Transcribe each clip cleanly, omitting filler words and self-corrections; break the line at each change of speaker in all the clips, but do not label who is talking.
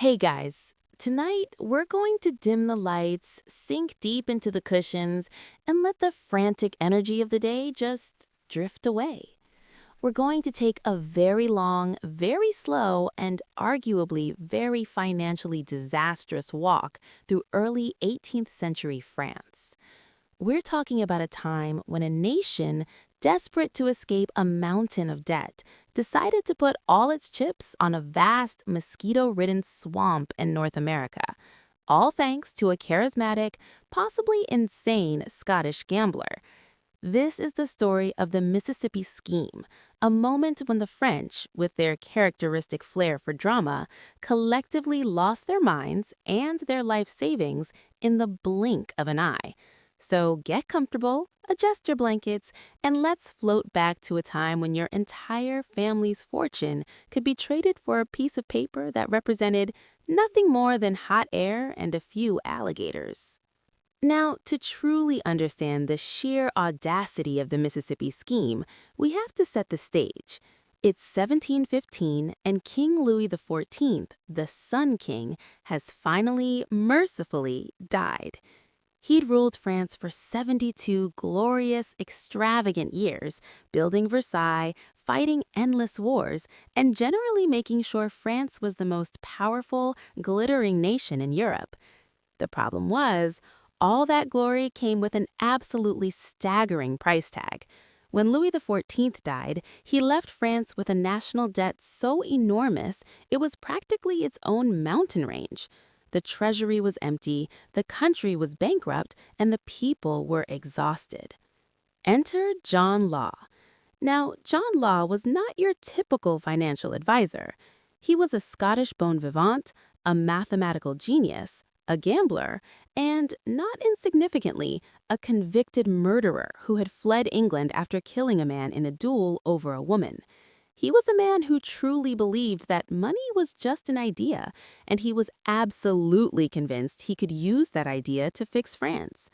Hey guys, tonight we're going to dim the lights, sink deep into the cushions, and let the frantic energy of the day just drift away. We're going to take a very long, very slow, and arguably very financially disastrous walk through early 18th century France. We're talking about a time when a nation, desperate to escape a mountain of debt, decided to put all its chips on a vast, mosquito-ridden swamp in North America, all thanks to a charismatic, possibly insane Scottish gambler. This is the story of the Mississippi Scheme, a moment when the French, with their characteristic flair for drama, collectively lost their minds and their life savings in the blink of an eye. So get comfortable, adjust your blankets, and let's float back to a time when your entire family's fortune could be traded for a piece of paper that represented nothing more than hot air and a few alligators. Now, to truly understand the sheer audacity of the Mississippi Scheme, we have to set the stage. It's 1715, and King Louis XIV, the Sun King, has finally, mercifully, died. He'd ruled France for 72 glorious, extravagant years, building Versailles, fighting endless wars, and generally making sure France was the most powerful, glittering nation in Europe. The problem was, all that glory came with an absolutely staggering price tag. When Louis XIV died, he left France with a national debt so enormous it was practically its own mountain range. The treasury was empty, the country was bankrupt, and the people were exhausted. Enter John Law. Now, John Law was not your typical financial advisor. He was a Scottish bon vivant, a mathematical genius, a gambler, and, not insignificantly, a convicted murderer who had fled England after killing a man in a duel over a woman. He was a man who truly believed that money was just an idea, and he was absolutely convinced he could use that idea to fix France.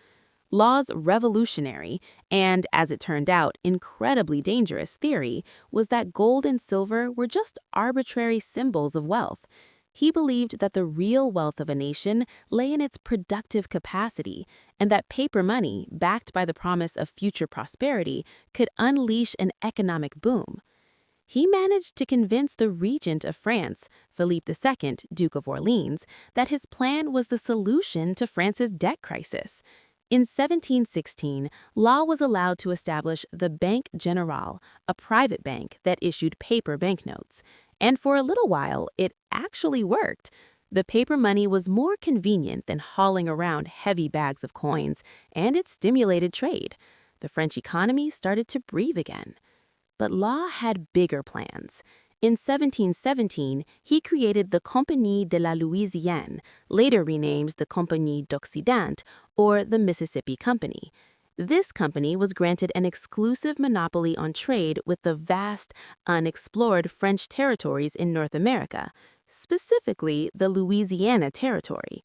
Law's revolutionary and, as it turned out, incredibly dangerous theory was that gold and silver were just arbitrary symbols of wealth. He believed that the real wealth of a nation lay in its productive capacity, and that paper money, backed by the promise of future prosperity, could unleash an economic boom. He managed to convince the regent of France, Philippe II, Duke of Orleans, that his plan was the solution to France's debt crisis. In 1716, Law was allowed to establish the Banque Générale, a private bank that issued paper banknotes. And for a little while, it actually worked. The paper money was more convenient than hauling around heavy bags of coins, and it stimulated trade. The French economy started to breathe again. But Law had bigger plans. In 1717, he created the Compagnie de la Louisiane, later renamed the Compagnie d'Occident, or the Mississippi Company. This company was granted an exclusive monopoly on trade with the vast, unexplored French territories in North America, specifically the Louisiana Territory.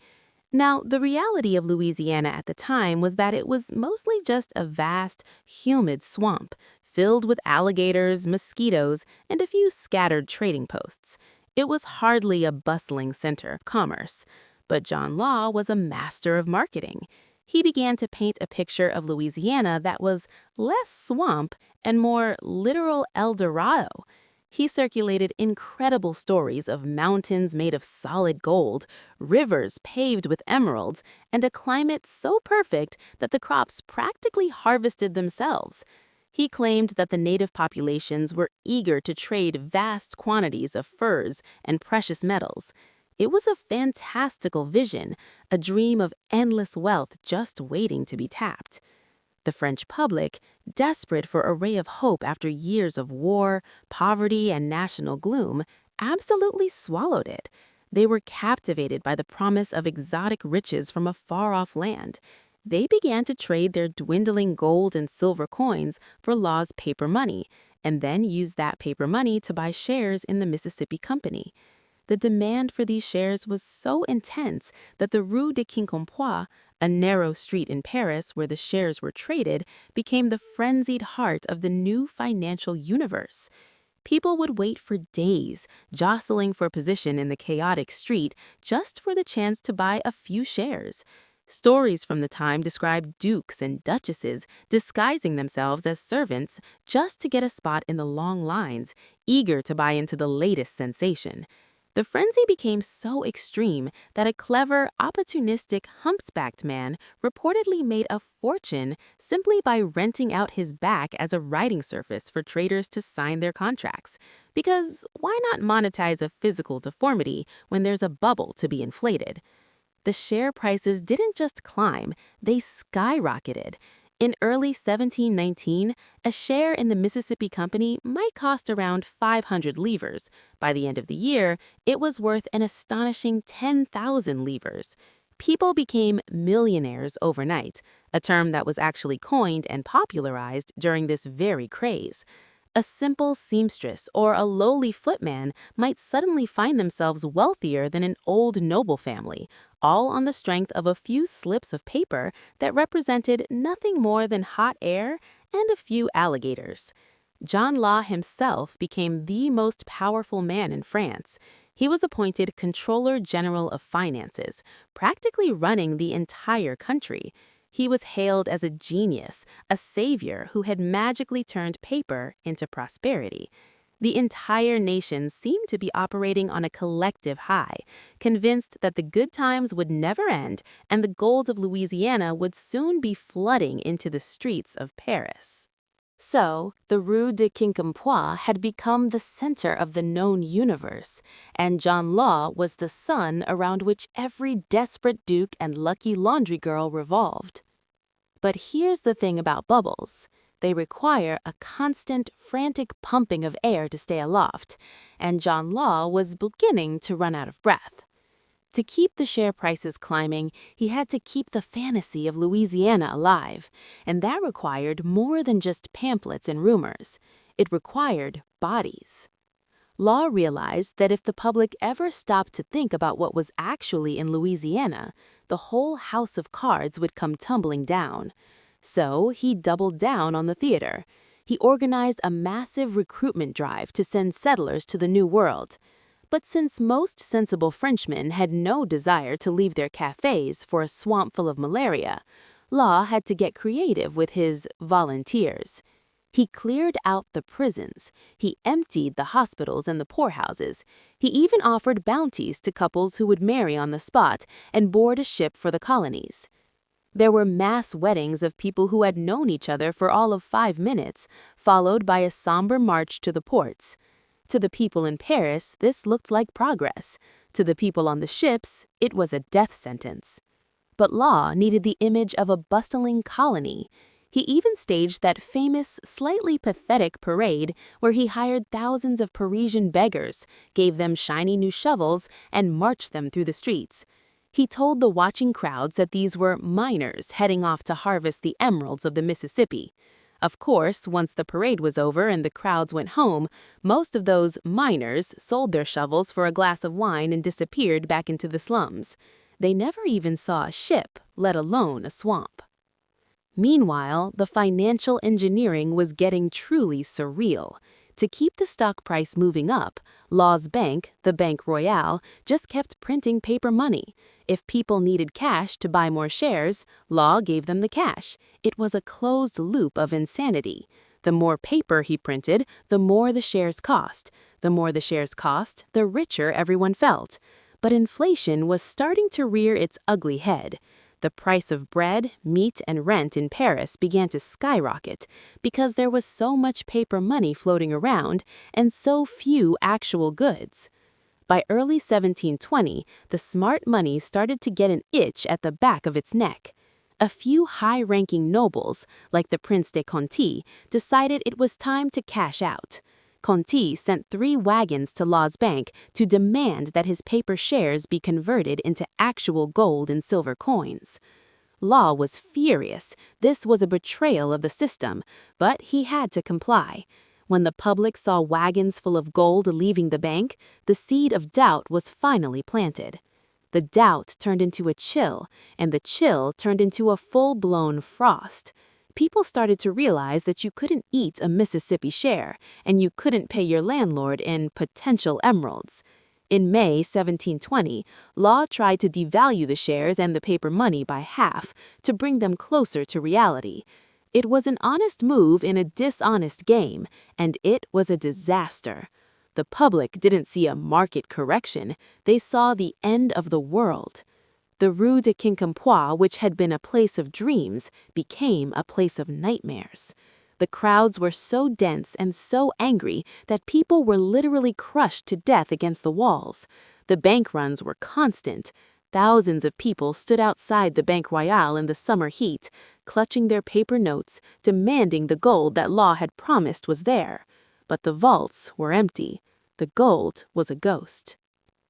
Now, the reality of Louisiana at the time was that it was mostly just a vast, humid swamp, filled with alligators, mosquitoes, and a few scattered trading posts. It was hardly a bustling center of commerce. But John Law was a master of marketing. He began to paint a picture of Louisiana that was less swamp and more literal El Dorado. He circulated incredible stories of mountains made of solid gold, rivers paved with emeralds, and a climate so perfect that the crops practically harvested themselves. He claimed that the native populations were eager to trade vast quantities of furs and precious metals. It was a fantastical vision, a dream of endless wealth just waiting to be tapped. The French public, desperate for a ray of hope after years of war, poverty, and national gloom, absolutely swallowed it. They were captivated by the promise of exotic riches from a far-off land. They began to trade their dwindling gold and silver coins for Law's paper money, and then used that paper money to buy shares in the Mississippi Company. The demand for these shares was so intense that the Rue de Quincampoix, a narrow street in Paris where the shares were traded, became the frenzied heart of the new financial universe. People would wait for days, jostling for position in the chaotic street just for the chance to buy a few shares. Stories from the time describe dukes and duchesses disguising themselves as servants just to get a spot in the long lines, eager to buy into the latest sensation. The frenzy became so extreme that a clever, opportunistic, humpbacked man reportedly made a fortune simply by renting out his back as a writing surface for traders to sign their contracts. Because why not monetize a physical deformity when there's a bubble to be inflated? The share prices didn't just climb, they skyrocketed. In early 1719, a share in the Mississippi Company might cost around 500 livres. By the end of the year, it was worth an astonishing 10,000 livres. People became millionaires overnight, a term that was actually coined and popularized during this very craze. A simple seamstress or a lowly footman might suddenly find themselves wealthier than an old noble family, all on the strength of a few slips of paper that represented nothing more than hot air and a few alligators. John Law himself became the most powerful man in France. He was appointed Controller General of Finances, practically running the entire country. He was hailed as a genius, a savior who had magically turned paper into prosperity. The entire nation seemed to be operating on a collective high, convinced that the good times would never end and the gold of Louisiana would soon be flooding into the streets of Paris. So, the Rue de Quincampoix had become the center of the known universe, and John Law was the sun around which every desperate duke and lucky laundry girl revolved. But here's the thing about bubbles. They require a constant, frantic pumping of air to stay aloft, and John Law was beginning to run out of breath. To keep the share prices climbing, he had to keep the fantasy of Louisiana alive, and that required more than just pamphlets and rumors. It required bodies. Law realized that if the public ever stopped to think about what was actually in Louisiana, the whole house of cards would come tumbling down. So he doubled down on the theater. He organized a massive recruitment drive to send settlers to the New World. But since most sensible Frenchmen had no desire to leave their cafes for a swamp full of malaria, Law had to get creative with his volunteers. He cleared out the prisons. He emptied the hospitals and the poorhouses. He even offered bounties to couples who would marry on the spot and board a ship for the colonies. There were mass weddings of people who had known each other for all of 5 minutes, followed by a somber march to the ports. To the people in Paris, this looked like progress. To the people on the ships, it was a death sentence. But Law needed the image of a bustling colony. He even staged that famous, slightly pathetic parade where he hired thousands of Parisian beggars, gave them shiny new shovels, and marched them through the streets. He told the watching crowds that these were miners heading off to harvest the emeralds of the Mississippi. Of course, once the parade was over and the crowds went home, most of those miners sold their shovels for a glass of wine and disappeared back into the slums. They never even saw a ship, let alone a swamp. Meanwhile, the financial engineering was getting truly surreal. To keep the stock price moving up, Law's bank, the Banque Royale, just kept printing paper money. If people needed cash to buy more shares, Law gave them the cash. It was a closed loop of insanity. The more paper he printed, the more the shares cost. The more the shares cost, the richer everyone felt. But inflation was starting to rear its ugly head. The price of bread, meat, and rent in Paris began to skyrocket because there was so much paper money floating around and so few actual goods. By early 1720, the smart money started to get an itch at the back of its neck. A few high-ranking nobles, like the Prince de Conti, decided it was time to cash out. Conti sent 3 wagons to Law's bank to demand that his paper shares be converted into actual gold and silver coins. Law was furious. This was a betrayal of the system, but he had to comply. When the public saw wagons full of gold leaving the bank, the seed of doubt was finally planted. The doubt turned into a chill, and the chill turned into a full-blown frost. People started to realize that you couldn't eat a Mississippi share, and you couldn't pay your landlord in potential emeralds. In May 1720, Law tried to devalue the shares and the paper money by half to bring them closer to reality. It was an honest move in a dishonest game, and it was a disaster. The public didn't see a market correction, they saw the end of the world. The Rue de Quincampoix, which had been a place of dreams, became a place of nightmares. The crowds were so dense and so angry that people were literally crushed to death against the walls. The bank runs were constant. Thousands of people stood outside the Bank Royale in the summer heat, clutching their paper notes, demanding the gold that Law had promised was there. But the vaults were empty. The gold was a ghost.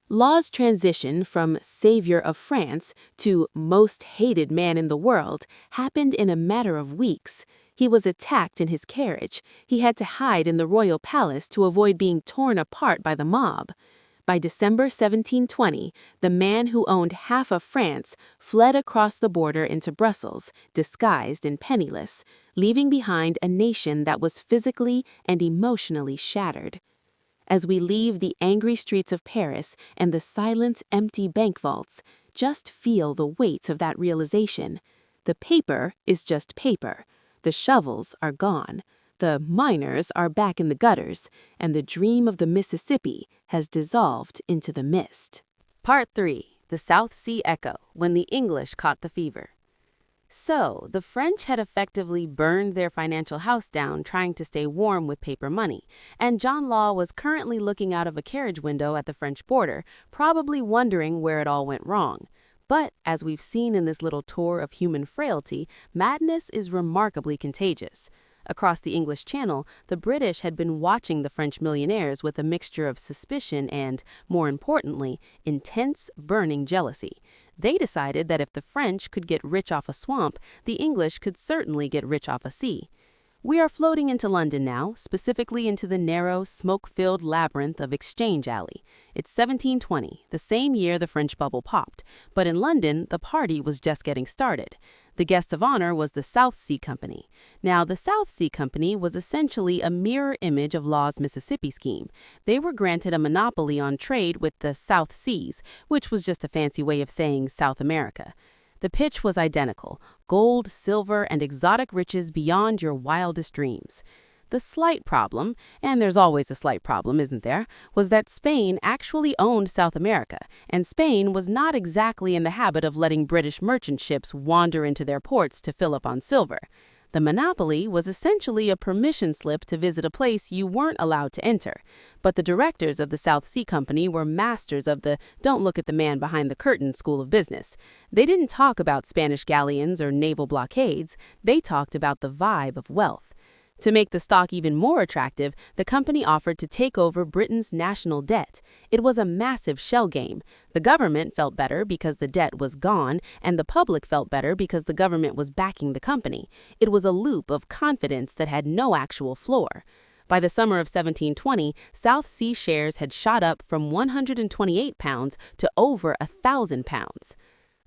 Law's transition from savior of France to most hated man in the world happened in a matter of weeks. He was attacked in his carriage. He had to hide in the royal palace to avoid being torn apart by the mob. By December 1720, the man who owned half of France fled across the border into Brussels, disguised and penniless, leaving behind a nation that was physically and emotionally shattered. As we leave the angry streets of Paris and the silent, empty bank vaults, just feel the weight of that realization. The paper is just paper. The shovels are gone. The miners are back in the gutters, and the dream of the Mississippi has dissolved into the mist. Part 3. The South Sea Echo, when the English caught the fever. So, the French had effectively burned their financial house down trying to stay warm with paper money, and John Law was currently looking out of a carriage window at the French border, probably wondering where it all went wrong. But, as we've seen in this little tour of human frailty, madness is remarkably contagious. Across the English Channel, the British had been watching the French millionaires with a mixture of suspicion and, more importantly, intense, burning jealousy. They decided that if the French could get rich off a swamp, the English could certainly get rich off a sea. We are floating into London now, specifically into the narrow, smoke-filled labyrinth of Exchange Alley. It's 1720, the same year the French bubble popped, but in London, the party was just getting started. The guest of honor was the South Sea Company. Now, the South Sea Company was essentially a mirror image of Law's Mississippi scheme. They were granted a monopoly on trade with the South Seas, which was just a fancy way of saying South America. The pitch was identical: gold, silver, and exotic riches beyond your wildest dreams. The slight problem, and there's always a slight problem, isn't there, was that Spain actually owned South America, and Spain was not exactly in the habit of letting British merchant ships wander into their ports to fill up on silver. The monopoly was essentially a permission slip to visit a place you weren't allowed to enter. But the directors of the South Sea Company were masters of the don't look at the man behind the curtain school of business. They didn't talk about Spanish galleons or naval blockades. They talked about the vibe of wealth. To make the stock even more attractive, the company offered to take over Britain's national debt. It was a massive shell game. The government felt better because the debt was gone, and the public felt better because the government was backing the company. It was a loop of confidence that had no actual floor. By the summer of 1720, South Sea shares had shot up from £128 to over £1,000.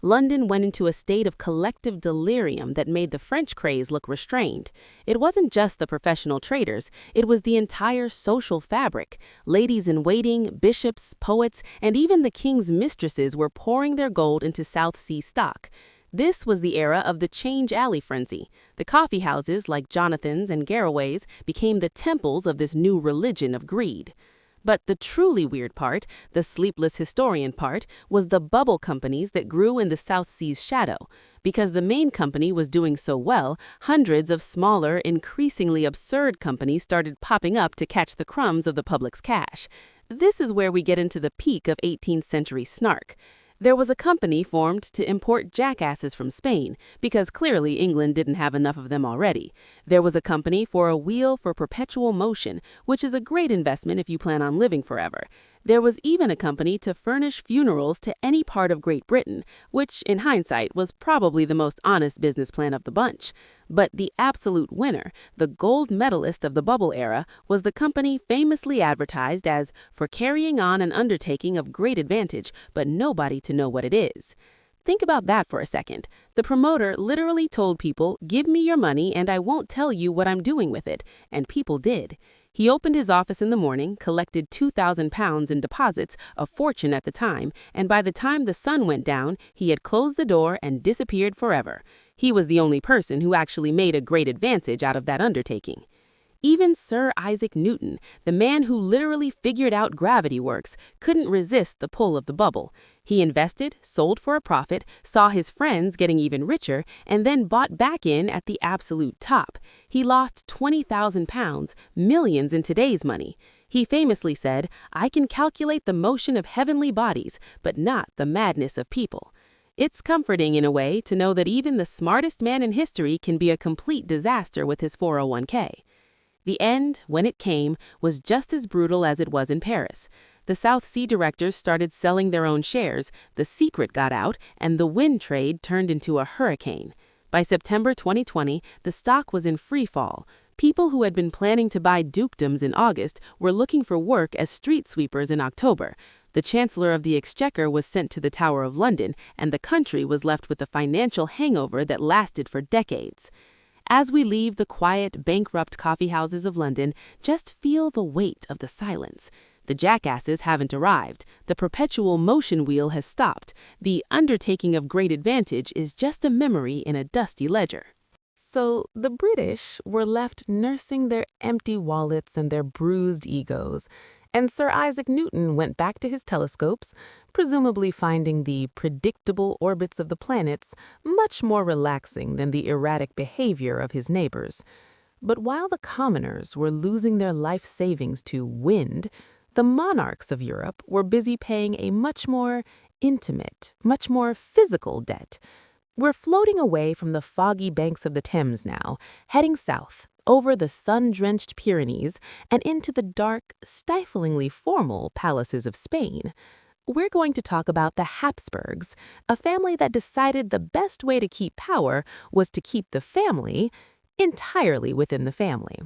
London went into a state of collective delirium that made the French craze look restrained. It wasn't just the professional traders, it was the entire social fabric. Ladies-in-waiting, bishops, poets, and even the king's mistresses were pouring their gold into South Sea stock. This was the era of the Change Alley frenzy. The coffee houses, like Jonathan's and Garraway's, became the temples of this new religion of greed. But the truly weird part, the sleepless historian part, was the bubble companies that grew in the South Sea's shadow. Because the main company was doing so well, hundreds of smaller, increasingly absurd companies started popping up to catch the crumbs of the public's cash. This is where we get into the peak of 18th century snark. There was a company formed to import jackasses from Spain, because clearly England didn't have enough of them already. There was a company for a wheel for perpetual motion, which is a great investment if you plan on living forever. There was even a company to furnish funerals to any part of Great Britain, which, in hindsight, was probably the most honest business plan of the bunch. But the absolute winner, the gold medalist of the bubble era, was the company famously advertised as for carrying on an undertaking of great advantage, but nobody to know what it is.
Think about that for a second. The promoter literally told people, "Give me your money and I won't tell you what I'm doing with it," and people did. He opened his office in the morning, collected £2,000 in deposits, a fortune at the time, and by the time the sun went down, he had closed the door and disappeared forever. He was the only person who actually made a great advantage out of that undertaking. Even Sir Isaac Newton, the man who literally figured out gravity works, couldn't resist the pull of the bubble. He invested, sold for a profit, saw his friends getting even richer, and then bought back in at the absolute top. He lost £20,000, millions in today's money. He famously said, "I can calculate the motion of heavenly bodies, but not the madness of people." It's comforting in a way to know that even the smartest man in history can be a complete disaster with his 401k. The end, when it came, was just as brutal as it was in Paris. The South Sea directors started selling their own shares, the secret got out, and the wind trade turned into a hurricane. By September 2020, the stock was in free fall. People who had been planning to buy dukedoms in August were looking for work as street sweepers in October. The Chancellor of the Exchequer was sent to the Tower of London, and the country was left with a financial hangover that lasted for decades. As we leave the quiet, bankrupt coffeehouses of London, just feel the weight of the silence. The jackasses haven't arrived. The perpetual motion wheel has stopped. The undertaking of great advantage is just a memory in a dusty ledger.
So the British were left nursing their empty wallets and their bruised egos, and Sir Isaac Newton went back to his telescopes, presumably finding the predictable orbits of the planets much more relaxing than the erratic behavior of his neighbors. But while the commoners were losing their life savings to wind, the monarchs of Europe were busy paying a much more intimate, much more physical debt. We're floating away from the foggy banks of the Thames now, heading south, over the sun-drenched Pyrenees, and into the dark, stiflingly formal palaces of Spain. We're going to talk about the Habsburgs, a family that decided the best way to keep power was to keep the family entirely within the family.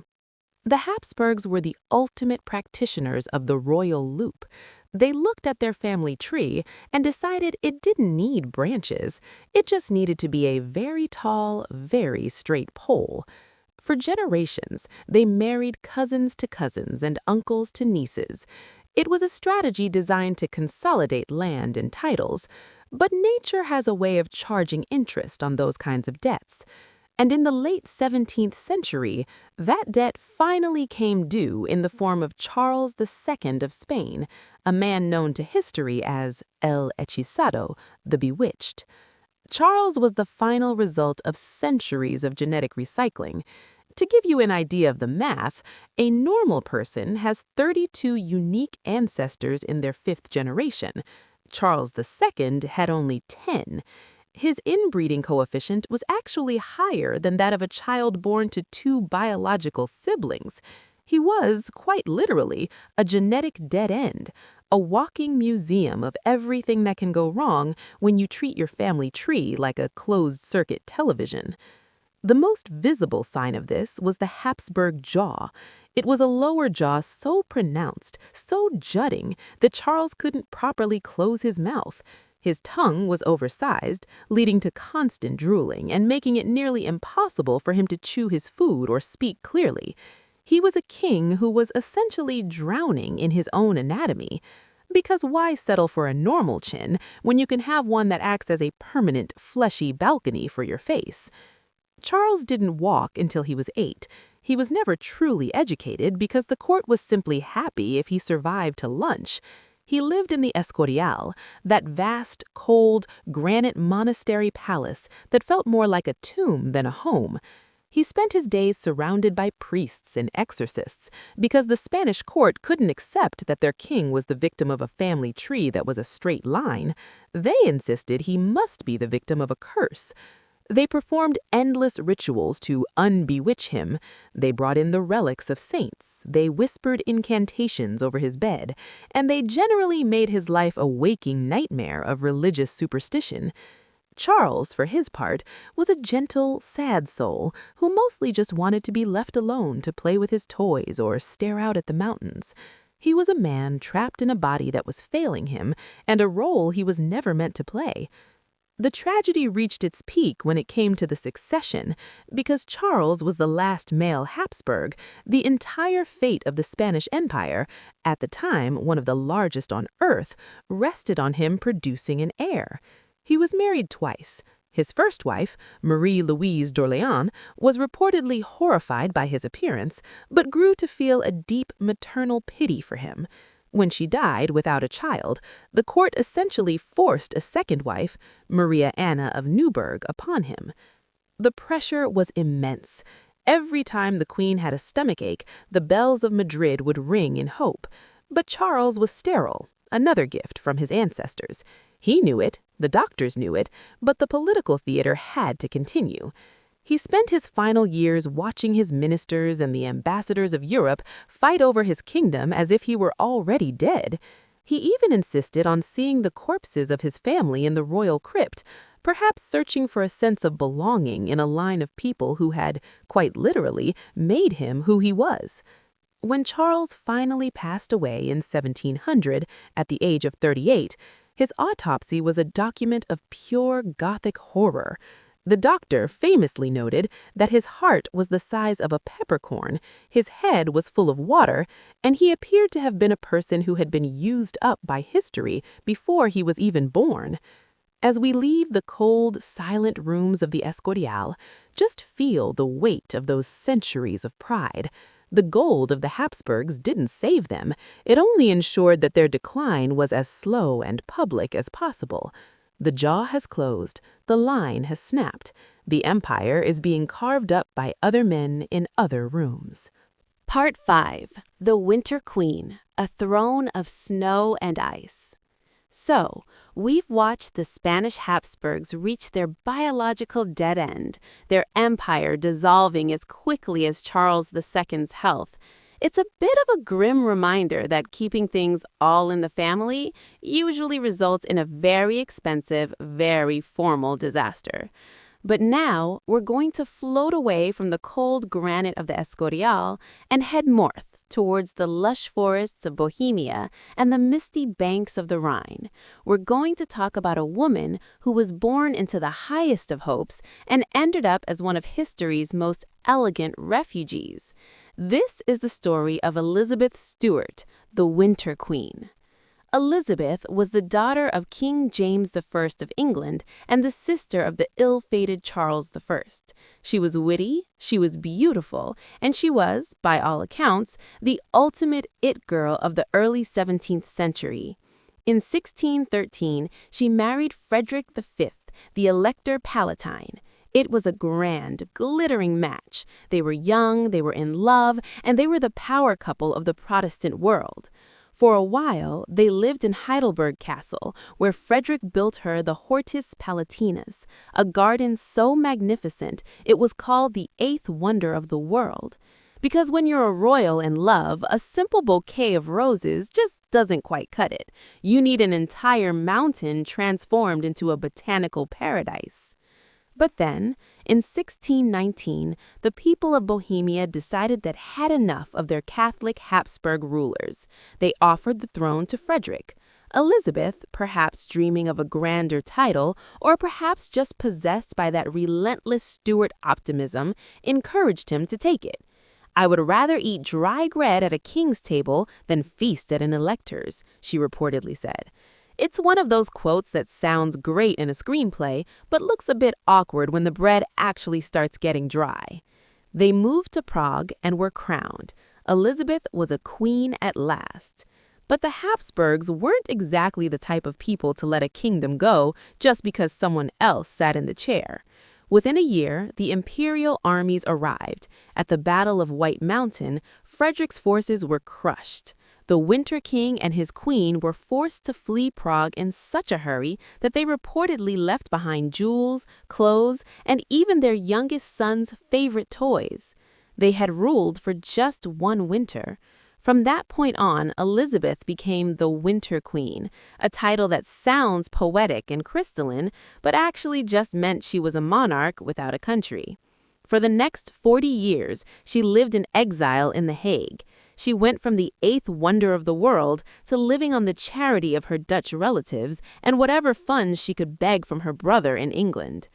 The Habsburgs were the ultimate practitioners of the royal loop. They looked at their family tree and decided it didn't need branches. It just needed to be a very tall, very straight pole. For generations, they married cousins to cousins and uncles to nieces. It was a strategy designed to consolidate land and titles, but nature has a way of charging interest on those kinds of debts. And in the late 17th century, that debt finally came due in the form of Charles II of Spain, a man known to history as El Hechizado, the Bewitched. Charles was the final result of centuries of genetic recycling. To give you an idea of the math, a normal person has 32 unique ancestors in their fifth generation. Charles II had only 10. His inbreeding coefficient was actually higher than that of a child born to two biological siblings. He was, quite literally, a genetic dead end, a walking museum of everything that can go wrong when you treat your family tree like a closed-circuit television. The most visible sign of this was the Habsburg jaw. It was a lower jaw so pronounced, so jutting, that Charles couldn't properly close his mouth. His tongue was oversized, leading to constant drooling and making it nearly impossible for him to chew his food or speak clearly. He was a king who was essentially drowning in his own anatomy. Because why settle for a normal chin when you can have one that acts as a permanent, fleshy balcony for your face? Charles didn't walk until he was 8. He was never truly educated because the court was simply happy if he survived to lunch. He lived in the Escorial, that vast, cold, granite monastery palace that felt more like a tomb than a home. He spent his days surrounded by priests and exorcists because the Spanish court couldn't accept that their king was the victim of a family tree that was a straight line. They insisted he must be the victim of a curse. They performed endless rituals to unbewitch him. They brought in the relics of saints. They whispered incantations over his bed. And they generally made his life a waking nightmare of religious superstition. Charles, for his part, was a gentle, sad soul who mostly just wanted to be left alone to play with his toys or stare out at the mountains. He was a man trapped in a body that was failing him and a role he was never meant to play. The tragedy reached its peak when it came to the succession. Because Charles was the last male Habsburg, the entire fate of the Spanish Empire, at the time one of the largest on earth, rested on him producing an heir. He was married twice. His first wife, Marie-Louise d'Orléans, was reportedly horrified by his appearance, but grew to feel a deep maternal pity for him. When she died without a child, the court essentially forced a second wife, Maria Anna of Neuburg, upon him. The pressure was immense. Every time the queen had a stomachache, the bells of Madrid would ring in hope. But Charles was sterile, another gift from his ancestors. He knew it, the doctors knew it, but the political theater had to continue. He spent his final years watching his ministers and the ambassadors of Europe fight over his kingdom as if he were already dead. He even insisted on seeing the corpses of his family in the royal crypt, perhaps searching for a sense of belonging in a line of people who had, quite literally, made him who he was. When Charles finally passed away in 1700, at the age of 38, his autopsy was a document of pure Gothic horror. The doctor famously noted that his heart was the size of a peppercorn, his head was full of water, and he appeared to have been a person who had been used up by history before he was even born. As we leave the cold, silent rooms of the Escorial, just feel the weight of those centuries of pride. The gold of the Habsburgs didn't save them. It only ensured that their decline was as slow and public as possible. The jaw has closed, the line has snapped. The empire is being carved up by other men in other rooms.
Part 5. The Winter Queen, a throne of snow and ice. So, we've watched the Spanish Habsburgs reach their biological dead end, their empire dissolving as quickly as Charles II's health. It's a bit of a grim reminder that keeping things all in the family usually results in a very expensive, very formal disaster. But now, we're going to float away from the cold granite of the Escorial and head north towards the lush forests of Bohemia and the misty banks of the Rhine. We're going to talk about a woman who was born into the highest of hopes and ended up as one of history's most elegant refugees. This is the story of Elizabeth Stuart, the Winter Queen. Elizabeth was the daughter of King James I of England and the sister of the ill-fated Charles I. She was witty, she was beautiful, and she was, by all accounts, the ultimate it girl of the early 17th century. In 1613, she married Frederick V, the Elector Palatine. It was a grand, glittering match. They were young, they were in love, and they were the power couple of the Protestant world. For a while, they lived in Heidelberg Castle, where Frederick built her the Hortus Palatinus, a garden so magnificent it was called the eighth wonder of the world. Because when you're a royal in love, a simple bouquet of roses just doesn't quite cut it. You need an entire mountain transformed into a botanical paradise. But then, in 1619, the people of Bohemia decided that had enough of their Catholic Habsburg rulers. They offered the throne to Frederick. Elizabeth, perhaps dreaming of a grander title, or perhaps just possessed by that relentless Stuart optimism, encouraged him to take it. "I would rather eat dry bread at a king's table than feast at an elector's," she reportedly said. It's one of those quotes that sounds great in a screenplay, but looks a bit awkward when the bread actually starts getting dry. They moved to Prague and were crowned. Elizabeth was a queen at last. But the Habsburgs weren't exactly the type of people to let a kingdom go just because someone else sat in the chair. Within a year, the imperial armies arrived. At the Battle of White Mountain, Frederick's forces were crushed. The Winter King and his queen were forced to flee Prague in such a hurry that they reportedly left behind jewels, clothes, and even their youngest son's favorite toys. They had ruled for just one winter. From that point on, Elizabeth became the Winter Queen, a title that sounds poetic and crystalline, but actually just meant she was a monarch without a country. For the next 40 years, she lived in exile in The Hague.
She went from the eighth wonder of the world to living on the charity of her Dutch relatives and whatever funds she could beg from her brother in England.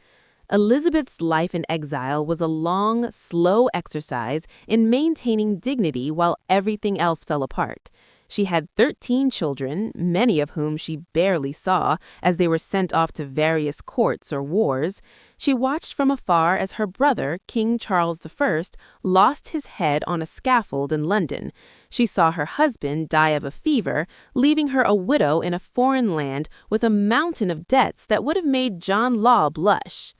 Elizabeth's life in exile was a long, slow exercise in maintaining dignity while everything else fell apart. She had 13 children, many of whom she barely saw as they were sent off to various courts or wars. She watched from afar as her brother, King Charles I, lost his head on a scaffold in London. She saw her husband die of a fever, leaving her a widow in a foreign land with a mountain of debts that would have made John Law blush.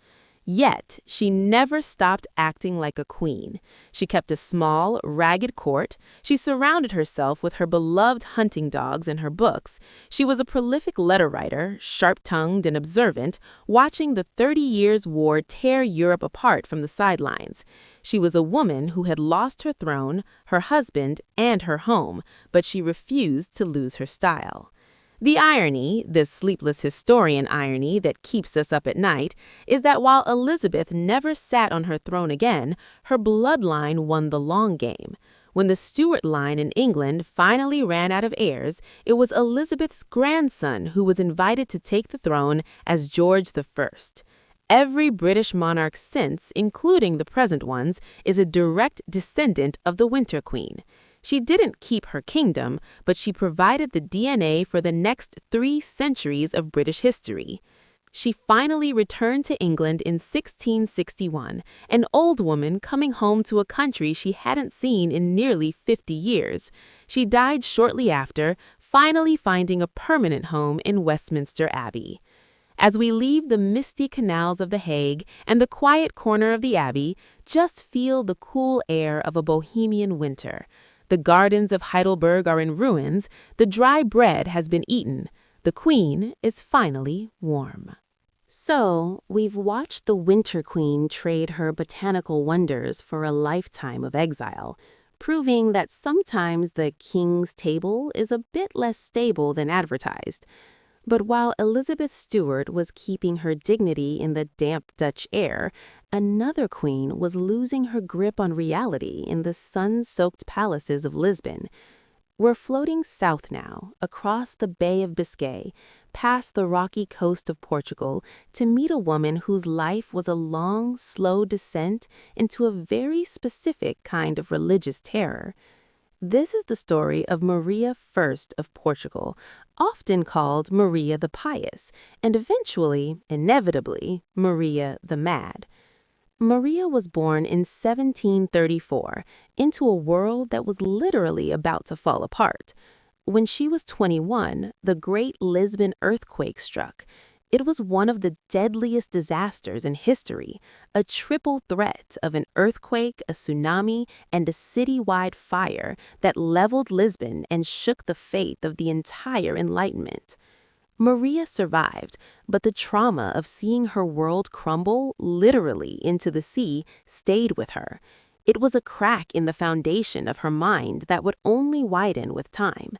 Yet, she never stopped acting like a queen. She kept a small, ragged court. She surrounded herself with her beloved hunting dogs and her books. She was a prolific letter writer, sharp-tongued and observant, watching the 30 Years' War tear Europe apart from the sidelines. She was a woman who had lost her throne, her husband, and her home, but she refused to lose her style. The irony, this sleepless historian irony that keeps us up at night, is that while Elizabeth never sat on her throne again, her bloodline won the long game. When the Stuart line in England finally ran out of heirs, it was Elizabeth's grandson who was invited to take the throne as George I. Every British monarch since, including the present ones, is a direct descendant of the Winter Queen. She didn't keep her kingdom, but she provided the DNA for the next 3 centuries of British history. She finally returned to England in 1661, an old woman coming home to a country she hadn't seen in nearly 50 years. She died shortly after, finally finding a permanent home in Westminster Abbey. As we leave the misty canals of The Hague and the quiet corner of the Abbey, just feel the cool air of a Bohemian winter. The gardens of Heidelberg are in ruins, the dry bread has been eaten, the Queen is finally warm.
So, we've watched the Winter Queen trade her botanical wonders for a lifetime of exile, proving that sometimes the king's table is a bit less stable than advertised. But while Elizabeth Stuart was keeping her dignity in the damp Dutch air, another queen was losing her grip on reality in the sun-soaked palaces of Lisbon. We're floating south now, across the Bay of Biscay, past the rocky coast of Portugal, to meet a woman whose life was a long, slow descent into a very specific kind of religious terror. This is the story of Maria I of Portugal, often called Maria the Pious, and eventually, inevitably, Maria the Mad. Maria was born in 1734 into a world that was literally about to fall apart. When she was 21, the Great Lisbon earthquake struck. It was one of the deadliest disasters in history, a triple threat of an earthquake, a tsunami, and a citywide fire that leveled Lisbon and shook the faith of the entire Enlightenment. Maria survived, but the trauma of seeing her world crumble literally into the sea stayed with her. It was a crack in the foundation of her mind that would only widen with time.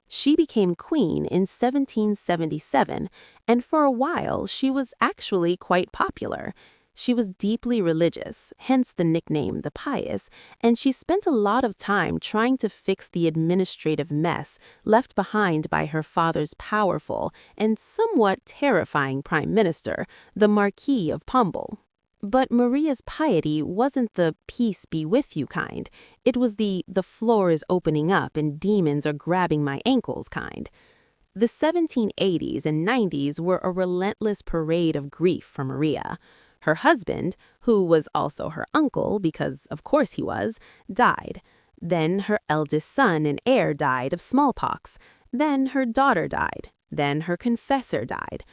She became queen in 1777, and for a while she was actually quite popular. She was deeply religious, hence the nickname the Pious, and she spent a lot of time trying to fix the administrative mess left behind by her father's powerful and somewhat terrifying prime minister, the Marquis of Pombal. But Maria's piety wasn't the peace be with you kind. It was the floor is opening up and demons are grabbing my ankles kind. The 1780s and 90s were a relentless parade of grief for Maria. Her husband, who was also her uncle, because of course he was, died. Then her eldest son and heir died of smallpox. Then her daughter died. Then her confessor died.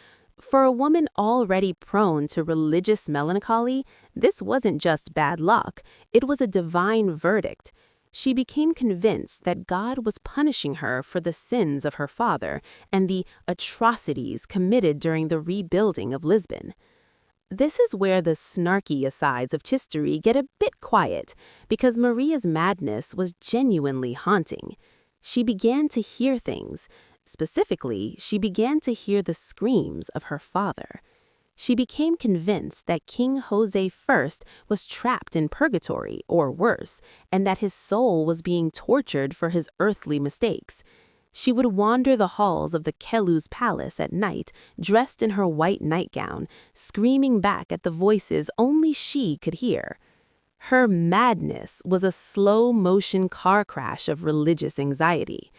For a woman already prone to religious melancholy, this wasn't just bad luck, it was a divine verdict. She became convinced that God was punishing her for the sins of her father and the atrocities committed during the rebuilding of Lisbon. This is where the snarky asides of history get a bit quiet, because Maria's madness was genuinely haunting. She began to hear things. Specifically, she began to hear the screams of her father.
She became convinced that King Jose I was trapped in purgatory, or worse, and that his soul was being tortured for his earthly mistakes. She would wander the halls of the Kelu's palace at night, dressed in her white nightgown, screaming back at the voices only she could hear. Her madness was a slow-motion car crash of religious anxiety.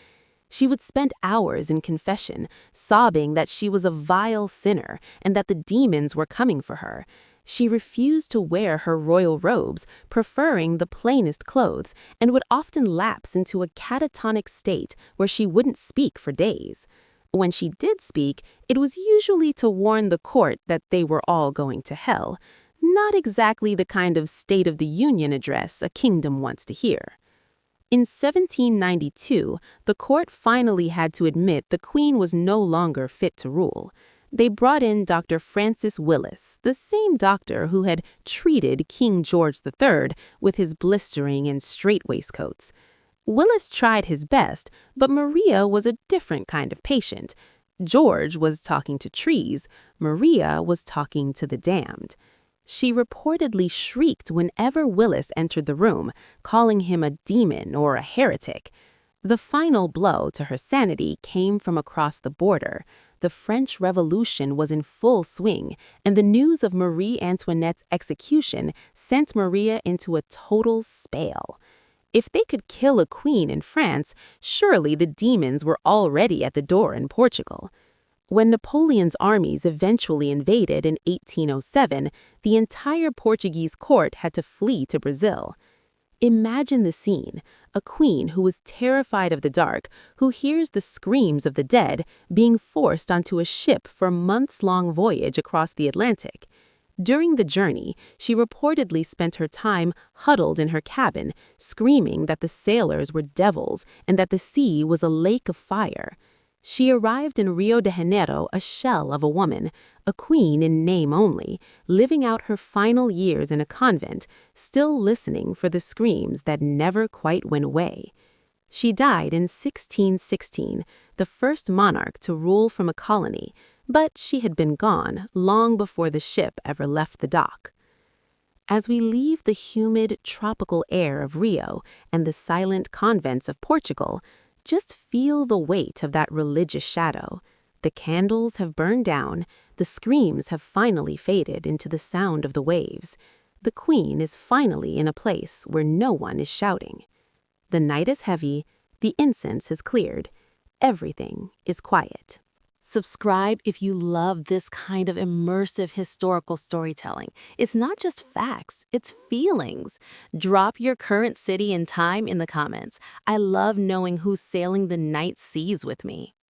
She would spend hours in confession, sobbing that she was a vile sinner and that the demons were coming for her. She refused to wear her royal robes, preferring the plainest clothes, and would often lapse into a catatonic state where she wouldn't speak for days. When she did speak, it was usually to warn the court that they were all going to hell. Not exactly the kind of State of the Union address a kingdom wants to hear. In 1792, the court finally had to admit the queen was no longer fit to rule. They brought in Dr. Francis Willis, the same doctor who had treated King George III with his blistering and strait waistcoats. Willis tried his best, but Maria was a different kind of patient. George was talking to trees, Maria was talking to the damned. She reportedly shrieked whenever Willis entered the room, calling him a demon or a heretic. The final blow to her sanity came from across the border. The French Revolution was in full swing, and the news of Marie Antoinette's execution sent Maria into a total spell. If they could kill a queen in France, surely the demons were already at the door in Portugal. When Napoleon's armies eventually invaded in 1807, the entire Portuguese court had to flee to Brazil. Imagine the scene: a queen who was terrified of the dark, who hears the screams of the dead, being forced onto a ship for a months-long voyage across the Atlantic. During the journey, she reportedly spent her time huddled in her cabin, screaming that the sailors were devils and that the sea was a lake of fire. She arrived in Rio de Janeiro a shell of a woman, a queen in name only, living out her final years in a convent, still listening for the screams that never quite went away. She died in 1616, the first monarch to rule from a colony, but she had been gone long before the ship ever left the dock. As we leave the humid, tropical air of Rio and the silent convents of Portugal, just feel the weight of that religious shadow. The candles have burned down, the screams have finally faded into the sound of the waves. The queen is finally in a place where no one is shouting. The night is heavy, the incense has cleared, everything is quiet.
Subscribe if you love this kind of immersive historical storytelling. It's not just facts, it's feelings. Drop your current city and time in the comments. I love knowing who's sailing the night seas with me.